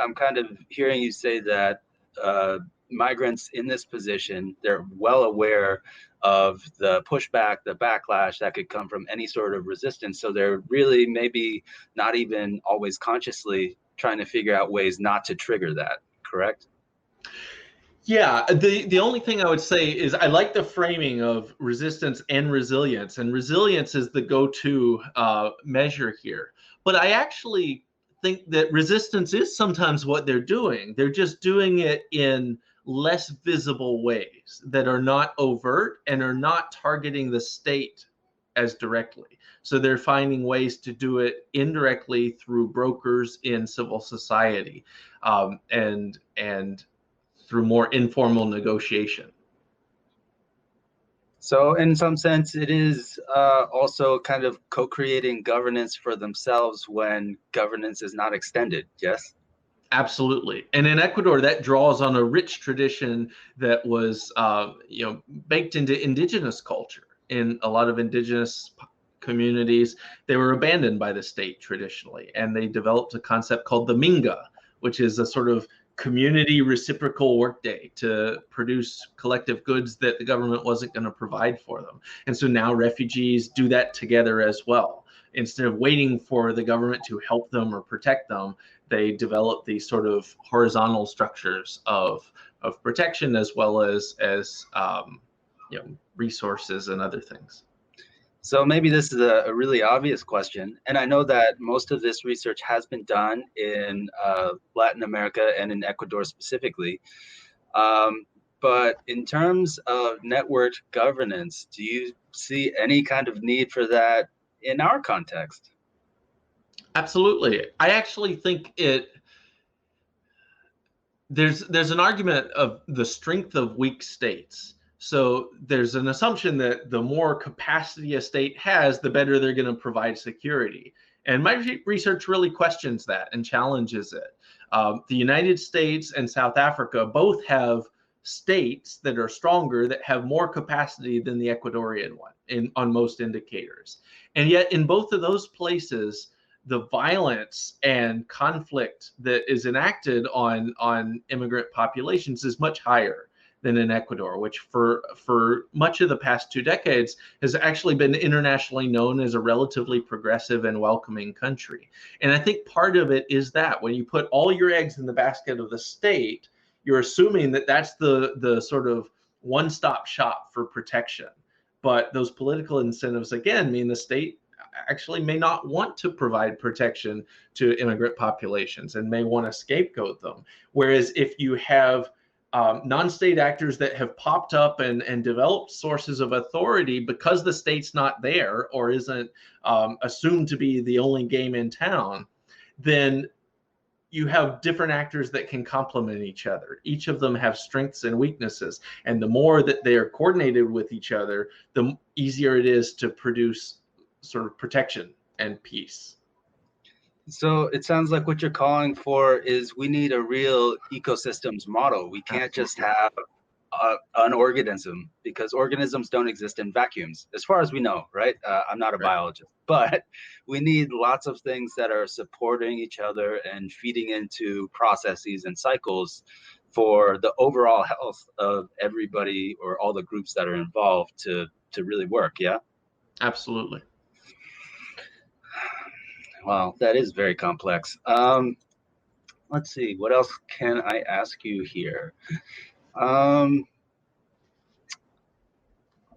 I'm kind of hearing you say that migrants in this position, they're well aware of the pushback, the backlash that could come from any sort of resistance. So they're really maybe not even always consciously trying to figure out ways not to trigger that, correct? Yeah, the only thing I would say is I like the framing of resistance and resilience is the go-to measure here. But I actually think that resistance is sometimes what they're doing. They're just doing it in less visible ways that are not overt and are not targeting the state as directly. So they're finding ways to do it indirectly through brokers in civil society, and through more informal negotiation. So in some sense, it is also kind of co-creating governance for themselves when governance is not extended, yes? Absolutely. And in Ecuador, that draws on a rich tradition that was baked into indigenous culture. In a lot of indigenous communities, they were abandoned by the state traditionally, and they developed a concept called the minga, which is a sort of community reciprocal workday to produce collective goods that the government wasn't going to provide for them. And so now refugees do that together as well. Instead of waiting for the government to help them or protect them, they develop these sort of horizontal structures of protection, as well as resources and other things. So maybe this is a really obvious question, and I know that most of this research has been done in Latin America and in Ecuador specifically. Um, but in terms of networked governance, do you see any kind of need for that in our context? Absolutely. I actually think there's an argument of the strength of weak states. So there's an assumption that the more capacity a state has, the better they're going to provide security. And my research really questions that and challenges it. The United States and South Africa both have states that are stronger, that have more capacity than the Ecuadorian one on most indicators. And yet in both of those places, the violence and conflict that is enacted on immigrant populations is much higher than in Ecuador, which for much of the past 2 decades has actually been internationally known as a relatively progressive and welcoming country. And I think part of it is that when you put all your eggs in the basket of the state, you're assuming that that's the sort of one-stop shop for protection. But those political incentives, again, mean the state actually may not want to provide protection to immigrant populations and may want to scapegoat them. Whereas if you have non-state actors that have popped up and developed sources of authority because the state's not there or isn't assumed to be the only game in town, then you have different actors that can complement each other. Each of them have strengths and weaknesses. And the more that they are coordinated with each other, the easier it is to produce sort of protection and peace. So it sounds like what you're calling for is we need a real ecosystems model. We can't just have an organism, because organisms don't exist in vacuums, as far as we know, right? I'm not a biologist, but we need lots of things that are supporting each other and feeding into processes and cycles for the overall health of everybody or all the groups that are involved to really work. Yeah, absolutely. Wow, that is very complex. Let's see, what else can I ask you here?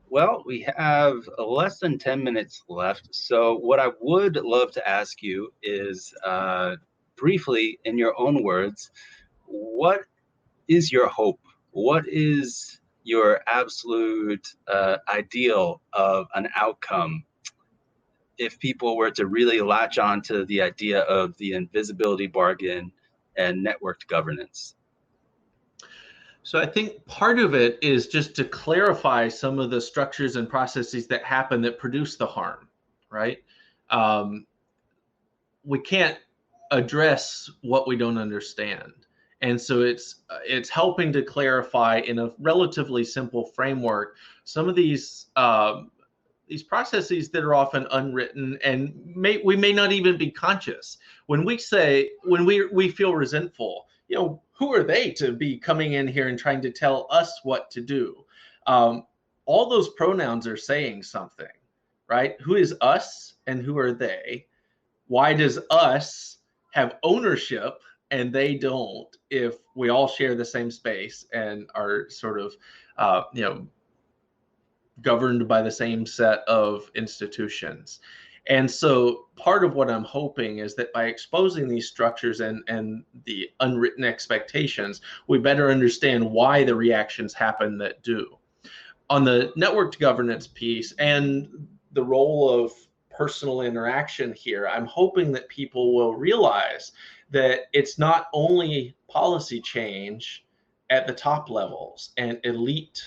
Well, we have less than 10 minutes left. So what I would love to ask you is briefly, in your own words, what is your hope? What is your absolute ideal of an outcome if people were to really latch on to the idea of the invisibility bargain and networked governance? So I think part of it is just to clarify some of the structures and processes that happen that produce the harm, right? We can't address what we don't understand. And so it's helping to clarify in a relatively simple framework some of these processes that are often unwritten and we may not even be conscious. When we feel resentful, who are they to be coming in here and trying to tell us what to do? All those pronouns are saying something, right? Who is us and who are they? Why does us have ownership and they don't, if we all share the same space and are sort of, governed by the same set of institutions? And so part of what I'm hoping is that by exposing these structures and the unwritten expectations, we better understand why the reactions happen that do. On the networked governance piece and the role of personal interaction here, I'm hoping that people will realize that it's not only policy change at the top levels and elite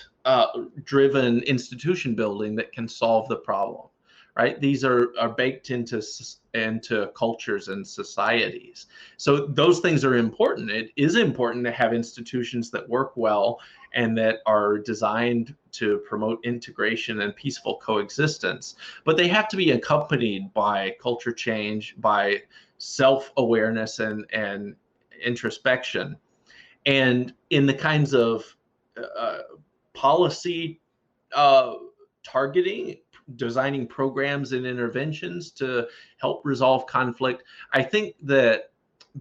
driven institution building that can solve the problem. Right? These are baked into cultures and societies. So those things are important. It is important to have institutions that work well and that are designed to promote integration and peaceful coexistence. But they have to be accompanied by culture change, by self-awareness and introspection. And in the kinds of policy targeting, designing programs and interventions to help resolve conflict, I think that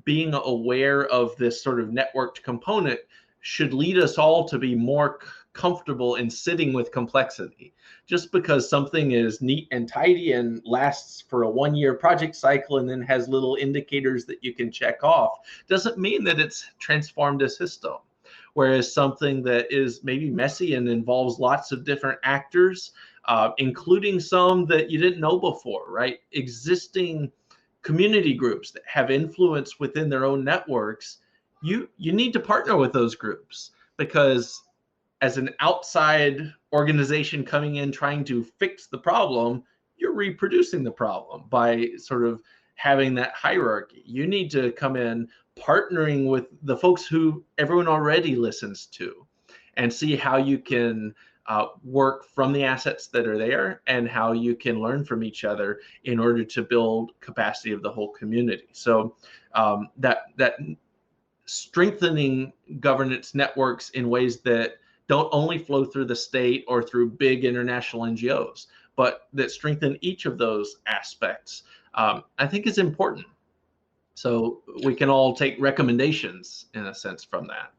being aware of this sort of networked component should lead us all to be more comfortable in sitting with complexity. Just because something is neat and tidy and lasts for a 1-year project cycle and then has little indicators that you can check off doesn't mean that it's transformed a system. Whereas something that is maybe messy and involves lots of different actors, including some that you didn't know before, right? Existing community groups that have influence within their own networks, you need to partner with those groups, because as an outside organization coming in trying to fix the problem, you're reproducing the problem by sort of having that hierarchy. You need to come in partnering with the folks who everyone already listens to and see how you can work from the assets that are there and how you can learn from each other in order to build capacity of the whole community. So that strengthening governance networks in ways that don't only flow through the state or through big international NGOs, but that strengthen each of those aspects, I think is important. So we can all take recommendations in a sense from that.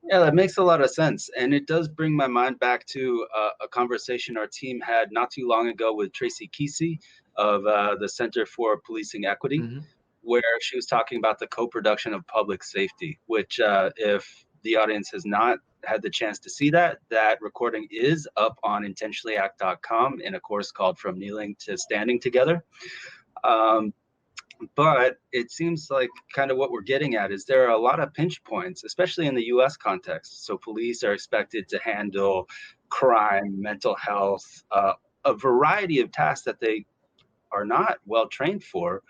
Yeah, that makes a lot of sense. And it does bring my mind back to a conversation our team had not too long ago with Tracy Kesey of the Center for Policing Equity, where she was talking about the co-production of public safety, which if the audience has not had the chance to see that recording is up on intentionallyact.com in a course called From Kneeling to Standing Together. But it seems like kind of what we're getting at is there are a lot of pinch points, especially in the US context. So police are expected to handle crime, mental health, a variety of tasks that they are not well trained for.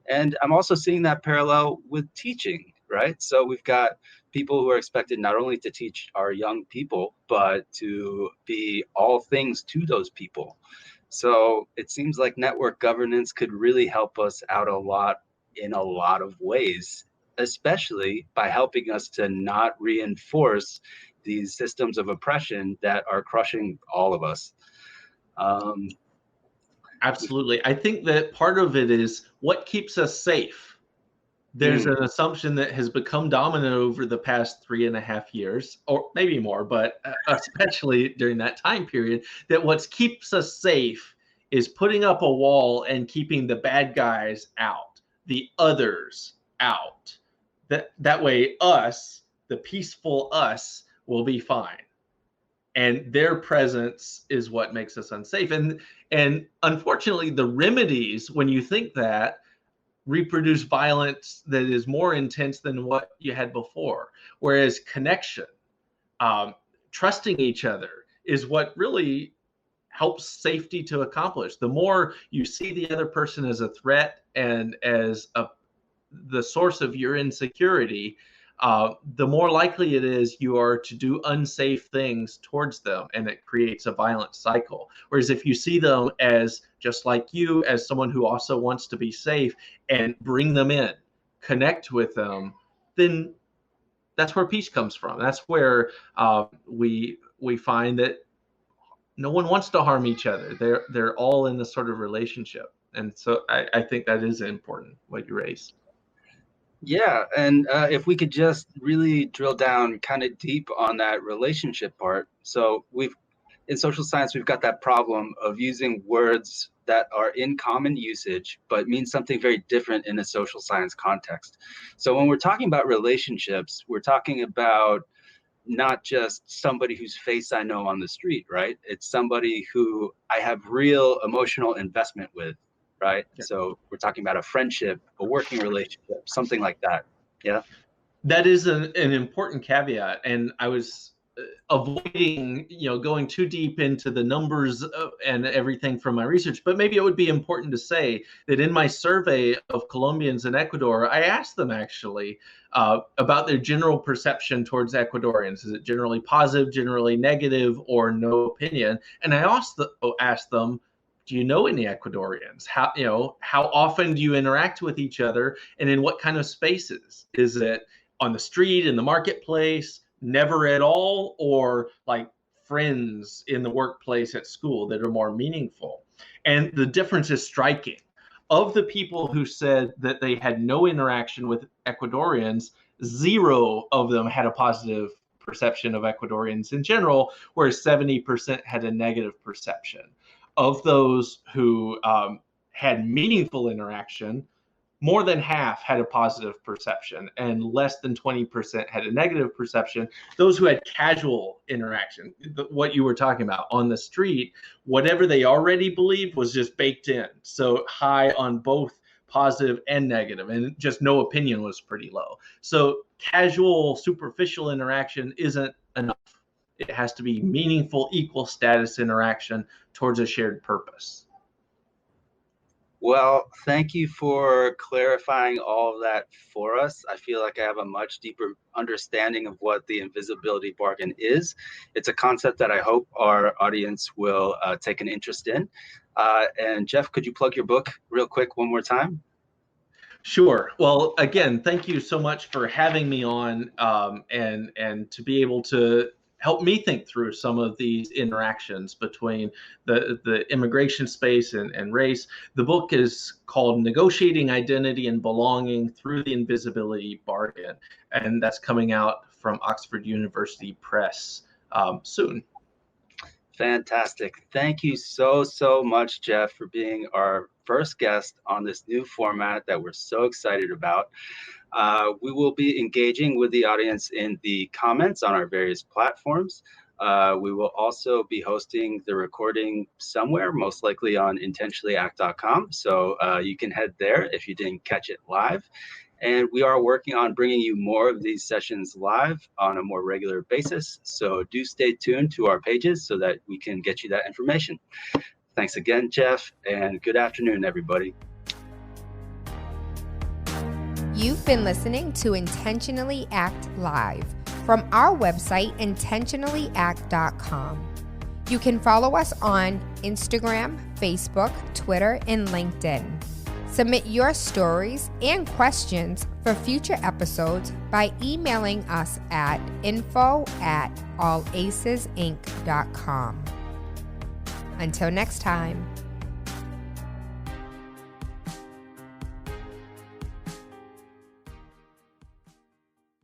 And I'm also seeing that parallel with teaching, right? So we've got people who are expected not only to teach our young people, but to be all things to those people. So it seems like network governance could really help us out a lot in a lot of ways, especially by helping us to not reinforce these systems of oppression that are crushing all of us. Absolutely. I think that part of it is what keeps us safe. There's an assumption that has become dominant over the past 3.5 years, or maybe more, but especially during that time period, that what keeps us safe is putting up a wall and keeping the bad guys out, the others out. That way us, the peaceful us, will be fine. And their presence is what makes us unsafe. And unfortunately, the remedies, when you think that, reproduce violence that is more intense than what you had before. Whereas connection, trusting each other is what really helps safety to accomplish. The more you see the other person as a threat and as the source of your insecurity, the more likely it is you are to do unsafe things towards them, and it creates a violent cycle. Whereas if you see them as just like you, as someone who also wants to be safe, and bring them in, connect with them, then that's where peace comes from. That's where we find that no one wants to harm each other. They're all in this sort of relationship. And so I think that is important, what you raised. Yeah, and if we could just really drill down kind of deep on that relationship part. So in social science, we've got that problem of using words that are in common usage, but mean something very different in a social science context. So when we're talking about relationships, we're talking about not just somebody whose face I know on the street, right? It's somebody who I have real emotional investment with. Right. Yeah. So we're talking about a friendship, a working relationship, something like that. Yeah. That is an important caveat. And I was avoiding, going too deep into the numbers and everything from my research. But maybe it would be important to say that in my survey of Colombians in Ecuador, I asked them actually about their general perception towards Ecuadorians. Is it generally positive, generally negative, or no opinion? And I asked them, do you know any Ecuadorians? How often do you interact with each other, and in what kind of spaces? Is it on the street, in the marketplace, never at all, or like friends in the workplace, at school, that are more meaningful? And the difference is striking. Of the people who said that they had no interaction with Ecuadorians, 0 of them had a positive perception of Ecuadorians in general, whereas 70% had a negative perception. Of those who had meaningful interaction, more than half had a positive perception and less than 20% had a negative perception. Those who had casual interaction, what you were talking about on the street, whatever they already believed was just baked in. So high on both positive and negative, and just no opinion was pretty low. So casual, superficial interaction isn't enough. It has to be meaningful, equal status interaction towards a shared purpose. Well, thank you for clarifying all of that for us. I feel like I have a much deeper understanding of what the invisibility bargain is. It's a concept that I hope our audience will take an interest in. And Jeff, could you plug your book real quick one more time? Sure. Well, again, thank you so much for having me on, and to be able to help me think through some of these interactions between the immigration space and race. The book is called Negotiating Identity and Belonging Through the Invisibility Bargain, and that's coming out from Oxford University Press soon. Fantastic. Thank you so much, Jeff, for being our first guest on this new format that we're so excited about. We will be engaging with the audience in the comments on our various platforms. We will also be hosting the recording somewhere, most likely on intentionallyact.com. So you can head there if you didn't catch it live. And we are working on bringing you more of these sessions live on a more regular basis. So do stay tuned to our pages so that we can get you that information. Thanks again, Jeff, and good afternoon, everybody. You've been listening to Intentionally Act Live from our website, intentionallyact.com. You can follow us on Instagram, Facebook, Twitter, and LinkedIn. Submit your stories and questions for future episodes by emailing us at info@allacesinc.com. Until next time.